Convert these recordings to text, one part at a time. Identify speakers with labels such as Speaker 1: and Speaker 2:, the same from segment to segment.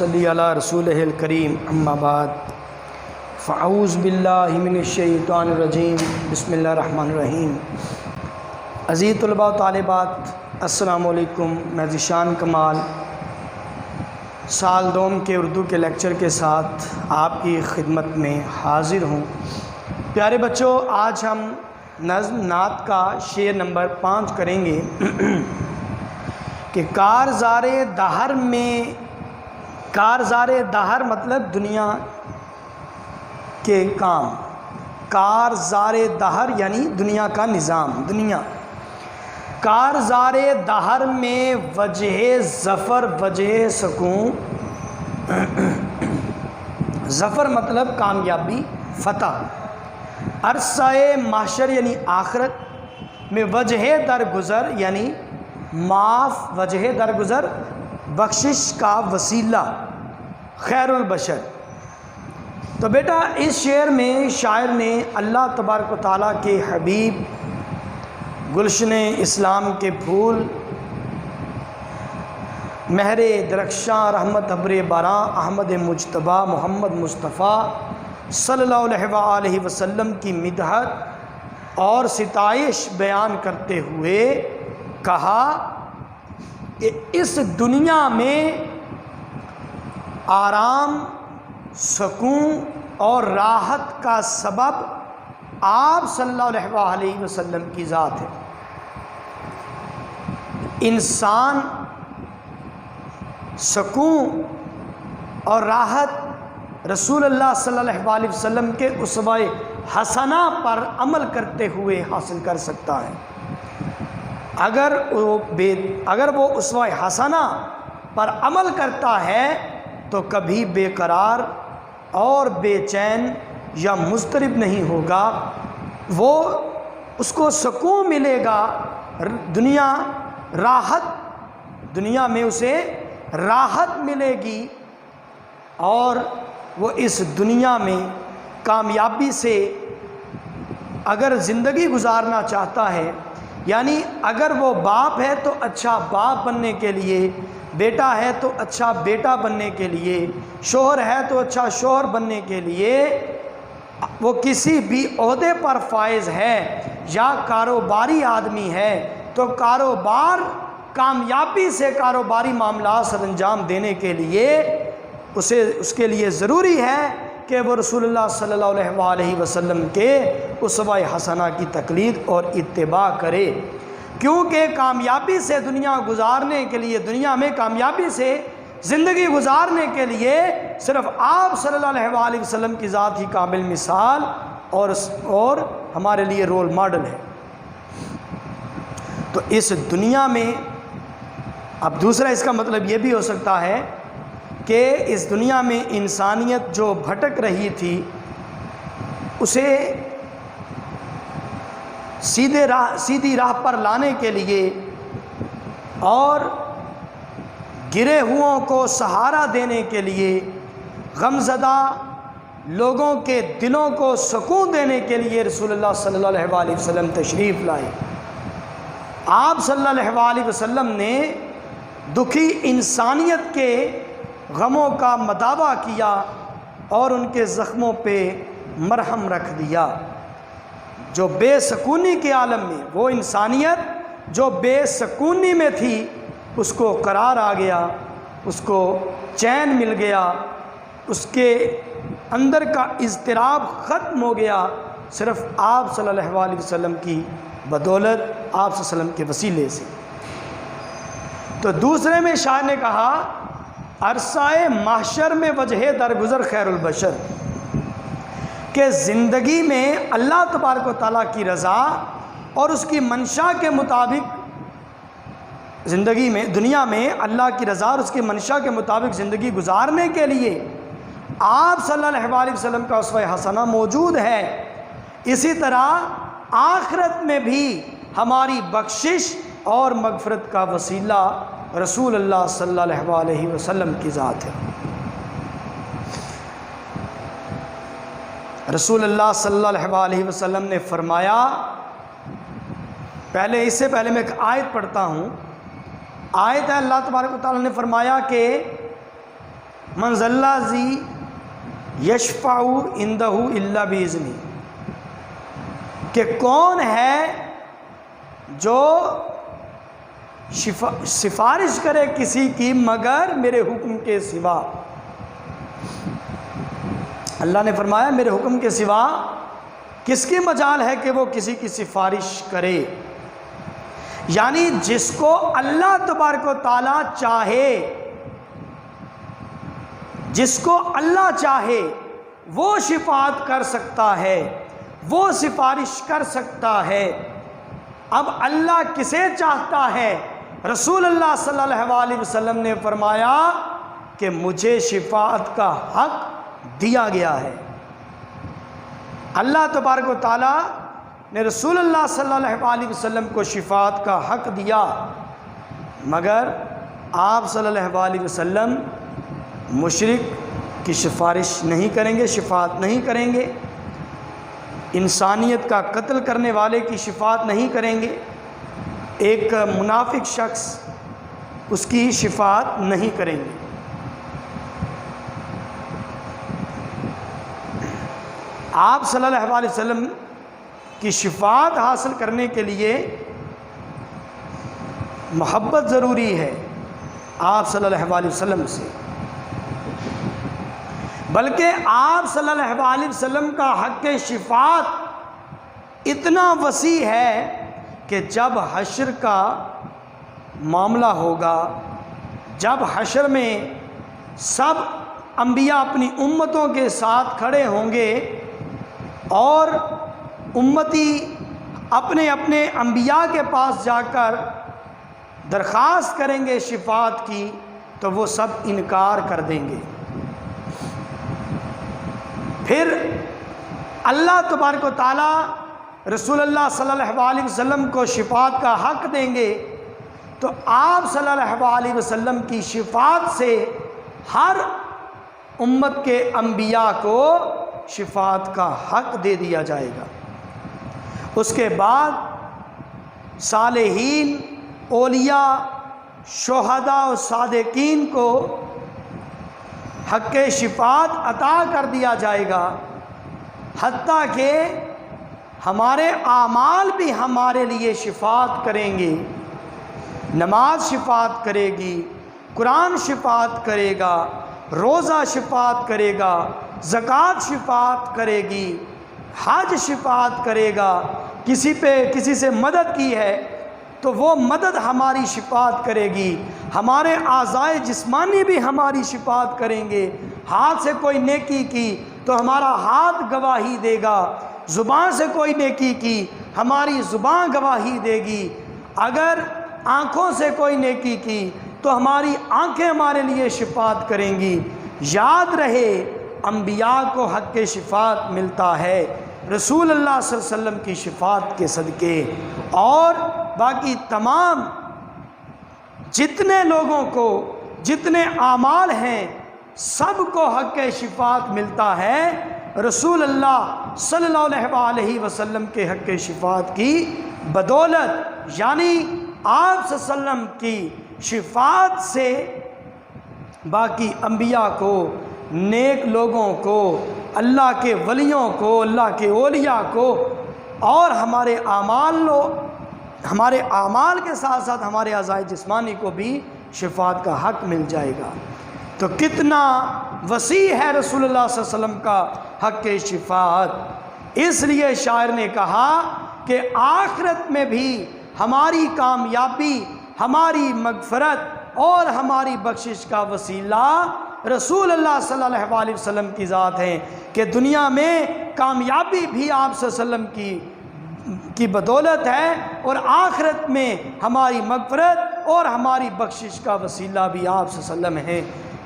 Speaker 1: صلی علی رسولہ الکریم اما بعد فاعوذ باللہ من الشیطان الرجیم بسم اللہ الرحمن الرحیم۔ عزیز طلباء و طالبات السلام علیکم۔ میں ذیشان کمال سال دوم کے اردو کے لیکچر کے ساتھ آپ کی خدمت میں حاضر ہوں۔ پیارے بچوں، آج ہم نظم نعت کا شعر نمبر 5 کریں گے کہ کارزار دہر میں، کارزار دہر مطلب دنیا کے کام، کارزار دہر یعنی دنیا کا نظام، دنیا۔ کارزار دہر میں وجہ ظفر وجہ سکون، ظفر مطلب کامیابی، فتح۔ عرصہ محشر یعنی آخرت میں وجہ درگزر یعنی معاف، وجہ درگزر بخشش کا وسیلہ، خیر البشر۔ تو بیٹا اس شعر میں شاعر نے اللہ تبارک و تعالیٰ کے حبیب، گلشن اسلام کے پھول، مہر درخشاں، رحمت ابر باراں، احمد مجتبیٰ محمد مصطفیٰ صلی اللہ علیہ وسلم کی مدحت اور ستائش بیان کرتے ہوئے کہا کہ اس دنیا میں آرام، سکون اور راحت کا سبب آپ صلی اللہ علیہ وسلم کی ذات ہے۔ انسان سکون اور راحت رسول اللہ صلی اللہ علیہ وسلم کے اسوہ حسنہ پر عمل کرتے ہوئے حاصل کر سکتا ہے۔ اگر وہ اسوہ حسنہ پر عمل کرتا ہے تو کبھی بے قرار اور بے چین یا مضطرب نہیں ہوگا، وہ اس کو سکون ملے گا، دنیا راحت، دنیا میں اسے راحت ملے گی، اور وہ اس دنیا میں کامیابی سے اگر زندگی گزارنا چاہتا ہے، یعنی اگر وہ باپ ہے تو اچھا باپ بننے کے لیے، بیٹا ہے تو اچھا بیٹا بننے کے لیے، شوہر ہے تو اچھا شوہر بننے کے لیے، وہ کسی بھی عہدے پر فائز ہے یا کاروباری آدمی ہے تو کاروبار کامیابی سے کاروباری معاملات سر انجام دینے کے لیے اس کے لیے ضروری ہے کہ وہ رسول اللہ صلی اللہ علیہ وسلم کے اسوہ حسنہ کی تقلید اور اتباع کرے، کیونکہ کامیابی سے دنیا گزارنے کے لیے، دنیا میں کامیابی سے زندگی گزارنے کے لیے صرف آپ صلی اللہ علیہ وسلم کی ذات ہی کامل مثال اور ہمارے لیے رول ماڈل ہے۔ تو اس دنیا میں اب دوسرا اس کا مطلب یہ بھی ہو سکتا ہے کہ اس دنیا میں انسانیت جو بھٹک رہی تھی اسے سیدھی راہ پر لانے کے لیے اور گرے ہوں کو سہارا دینے کے لیے، غمزدہ لوگوں کے دلوں کو سکون دینے کے لیے رسول اللہ صلی اللہ علیہ وسلم تشریف لائے۔ آپ صلی اللہ علیہ وسلم نے دکھی انسانیت کے غموں کا مداوع کیا اور ان کے زخموں پہ مرہم رکھ دیا۔ جو بے سکونی کے عالم میں، وہ انسانیت جو بے سکونی میں تھی اس کو قرار آ گیا، اس کو چین مل گیا، اس کے اندر کا اضطراب ختم ہو گیا، صرف آپ صلی اللہ علیہ وسلم کی بدولت، آپ صلی اللہ علیہ وسلم کے وسیلے سے۔ تو دوسرے میں شاعر نے کہا عرصہ محشر میں وجہ درگزر خیر البشر، کہ زندگی میں اللہ تبارک و تعالیٰ کی رضا اور اس کی منشا کے مطابق، زندگی میں دنیا میں اللہ کی رضا اور اس کی منشا کے مطابق زندگی گزارنے کے لیے آپ صلی اللہ علیہ وسلم کا اسوہ حسنہ موجود ہے، اسی طرح آخرت میں بھی ہماری بخشش اور مغفرت کا وسیلہ رسول اللہ صلی اللہ علیہ وسلم کی ذات ہے۔ رسول اللہ صلی اللہ علیہ وسلم نے فرمایا، اس سے پہلے میں ایک آیت پڑھتا ہوں، آیت ہے اللہ تبارک و تعالیٰ نے فرمایا کہ من ذا الذی یشفع عندہ الا باذنہ، کہ کون ہے جو سفارش کرے کسی کی مگر میرے حکم کے سوا۔ اللہ نے فرمایا میرے حکم کے سوا کس کی مجال ہے کہ وہ کسی کی سفارش کرے؟ یعنی جس کو اللہ تبارک و تعالی چاہے، جس کو اللہ چاہے وہ شفاعت کر سکتا ہے، وہ سفارش کر سکتا ہے۔ اب اللہ کسے چاہتا ہے؟ رسول اللہ صلی اللہ علیہ وسلم نے فرمایا کہ مجھے شفاعت کا حق دیا گیا ہے۔ اللہ تبارک و تعالی نے رسول اللہ صلی اللہ علیہ وسلم کو شفاعت کا حق دیا، مگر آپ صلی اللہ علیہ وسلم مشرک کی سفارش نہیں کریں گے، شفاعت نہیں کریں گے، انسانیت کا قتل کرنے والے کی شفاعت نہیں کریں گے، ایک منافق شخص اس کی شفاعت نہیں کریں گے۔ آپ صلی اللہ علیہ وسلم کی شفاعت حاصل کرنے کے لیے محبت ضروری ہے آپ صلی اللہ علیہ وسلم سے، بلکہ آپ صلی اللہ علیہ وسلم کا حق شفاعت اتنا وسیع ہے کہ جب حشر کا معاملہ ہوگا، جب حشر میں سب انبیاء اپنی امتوں کے ساتھ کھڑے ہوں گے اور امتی اپنے اپنے انبیاء کے پاس جا کر درخواست کریں گے شفاعت کی، تو وہ سب انکار کر دیں گے۔ پھر اللہ تبارک و تعالی رسول اللہ صلی اللہ علیہ وسلم کو شفاعت کا حق دیں گے، تو آپ صلی اللہ علیہ وسلم کی شفاعت سے ہر امت کے انبیاء کو شفاعت کا حق دے دیا جائے گا۔ اس کے بعد صالحین، اولیاء، شہداء و صادقین کو حق شفاعت عطا کر دیا جائے گا، حتیٰ کہ ہمارے اعمال بھی ہمارے لیے شفاعت کریں گے۔ نماز شفاعت کرے گی، قرآن شفاعت کرے گا، روزہ شفاعت کرے گا، زکوٰۃ شفاعت کرے گی، حج شفاعت کرے گا۔ کسی سے مدد کی ہے تو وہ مدد ہماری شفاعت کرے گی۔ ہمارے اعضائے جسمانی بھی ہماری شفاعت کریں گے۔ ہاتھ سے کوئی نیکی کی تو ہمارا ہاتھ گواہی دے گا، زبان سے کوئی نیکی کی ہماری زبان گواہی دے گی، اگر آنکھوں سے کوئی نیکی کی تو ہماری آنکھیں ہمارے لیے شفاعت کریں گی۔ یاد رہے انبیاء کو حق شفاعت ملتا ہے رسول اللہ صلی اللہ علیہ وسلم کی شفاعت کے صدقے، اور باقی تمام جتنے لوگوں کو جتنے اعمال ہیں سب کو حق شفاعت ملتا ہے رسول اللہ صلی اللہ علیہ وسلم کے حق شفاعت کی بدولت۔ یعنی آپ صلی اللہ علیہ وسلم کی شفاعت سے باقی انبیاء کو، نیک لوگوں کو، اللہ کے ولیوں کو، اللہ کے اولیاء کو، اور ہمارے اعمال کے ساتھ ساتھ ہمارے اعضائے جسمانی کو بھی شفاعت کا حق مل جائے گا۔ تو کتنا وسیع ہے رسول اللہ صلی اللہ علیہ وسلم کا حق شفاعت۔ اس لیے شاعر نے کہا کہ آخرت میں بھی ہماری کامیابی، ہماری مغفرت اور ہماری بخشش کا وسیلہ رسول اللہ صلی اللہ علیہ وسلم کی ذات ہے، کہ دنیا میں کامیابی بھی آپ صلی اللہ علیہ وسلم کی بدولت ہے، اور آخرت میں ہماری مغفرت اور ہماری بخشش کا وسیلہ بھی آپ صلی اللہ علیہ وسلم ہے،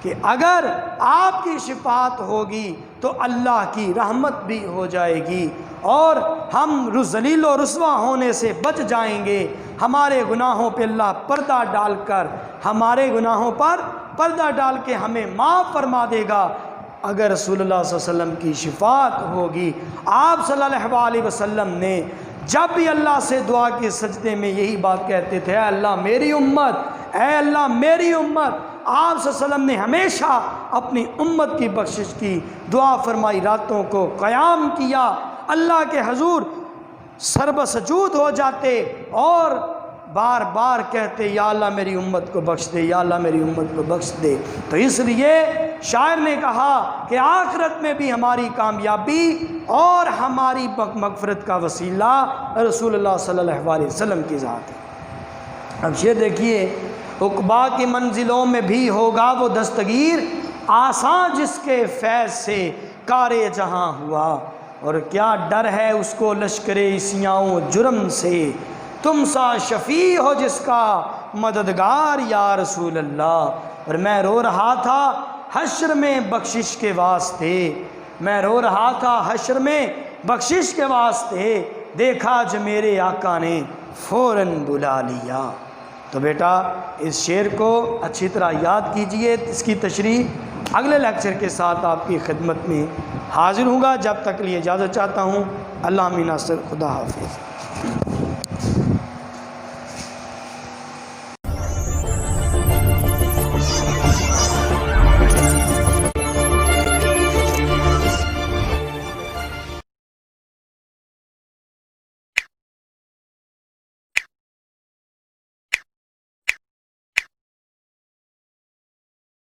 Speaker 1: کہ اگر آپ کی شفاعت ہوگی تو اللہ کی رحمت بھی ہو جائے گی اور ہم ذلیل و رسوا ہونے سے بچ جائیں گے۔ ہمارے گناہوں پہ اللہ پردہ ڈال کر ہمیں معاف فرما دے گا اگر رسول اللہ صلی اللہ علیہ وسلم کی شفاعت ہوگی۔ آپ صلی اللہ علیہ وسلم نے جب بھی اللہ سے دعا کے سجدے میں یہی بات کہتے تھے، اے اللہ میری امت، اے اللہ میری امت، آپ صلی اللہ علیہ وسلم نے ہمیشہ اپنی امت کی بخشش کی، دعا فرمائی، راتوں کو قیام کیا، اللہ کے حضور سرب سجود ہو جاتے اور بار بار کہتے یا اللہ میری امت کو بخش دے، یا اللہ میری امت کو بخش دے۔ تو اس لیے شاعر نے کہا کہ آخرت میں بھی ہماری کامیابی اور ہماری مغفرت کا وسیلہ رسول اللہ صلی اللہ علیہ وسلم کی ذات ہے۔ اب یہ دیکھیے، عقبا کی منزلوں میں بھی ہوگا وہ دستگیر، آساں جس کے فیض سے کار جہاں ہوا، اور کیا ڈر ہے اس کو لشکر عیسیاں و جرم سے، تم سا شفیع ہو جس کا مددگار یا رسول اللہ۔ اور میں رو رہا تھا حشر میں بخشش کے واسطے، میں رو رہا تھا حشر میں بخشش کے واسطے، دیکھا جو میرے آقا نے فوراً بلا لیا۔ تو بیٹا اس شعر کو اچھی طرح یاد کیجئے، اس کی تشریح اگلے لیکچر کے ساتھ آپ کی خدمت میں حاضر ہوں گا۔ جب تک لیے اجازت چاہتا ہوں۔ اللہ امین ناصر، خدا حافظ۔